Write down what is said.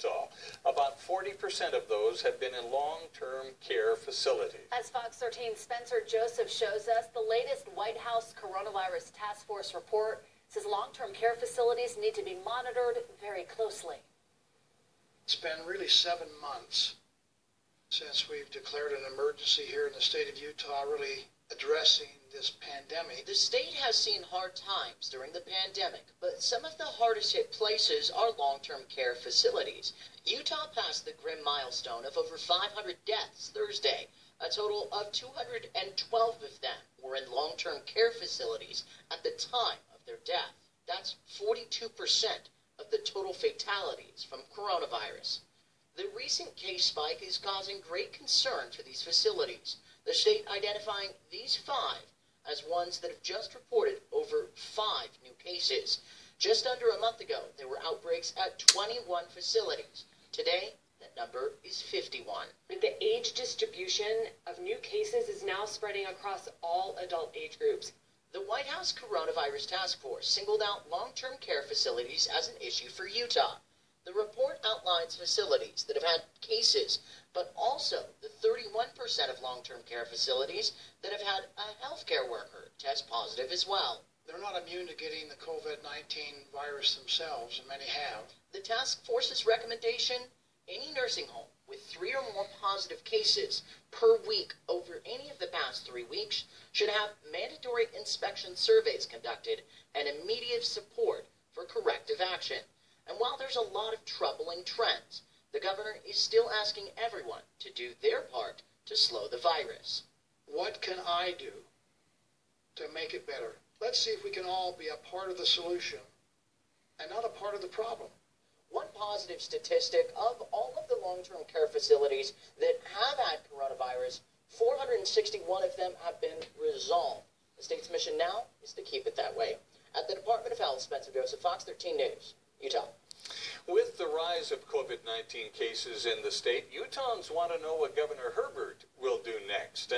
Utah. About 40% of those have been in long-term care facilities. As Fox 13's Spencer Joseph shows us, the latest White House Coronavirus Task Force report says long-term care facilities need to be monitored very closely. It's been really 7 months since we've declared an emergency here in the state of Utah, really addressing this pandemic. The state has seen hard times during the pandemic, but some of the hardest hit places are long-term care facilities. Utah passed the grim milestone of over 500 deaths Thursday. A total of 212 of them were in long-term care facilities at the time of their death. That's 42% of the total fatalities from coronavirus. The recent case spike is causing great concern for these facilities, the state identifying these 5 as ones that have just reported over 5 new cases. Just under a month ago, there were outbreaks at 21 facilities. Today, that number is 51. The age distribution of new cases is now spreading across all adult age groups. The White House Coronavirus Task Force singled out long-term care facilities as an issue for Utah. The report outlines facilities that have had cases, but also the 31% of long-term care facilities that have had a healthcare worker test positive as well. They're not immune to getting the COVID-19 virus themselves, and many have. The task force's recommendation, any nursing home with 3 or more positive cases per week over any of the past 3 weeks should have mandatory inspection surveys conducted and immediate support for corrective action. And while there's a lot of troubling trends, the governor is still asking everyone to do their part to slow the virus. What can I do to make it better? Let's see if we can all be a part of the solution and not a part of the problem. One positive statistic of all of the long-term care facilities that have had coronavirus, 461 of them have been resolved. The state's mission now is to keep it that way. At the Department of Health, Spencer Joseph, Fox 13 News, Utah. With the rise of COVID-19 cases in the state, Utahns want to know what Governor Herbert will do next.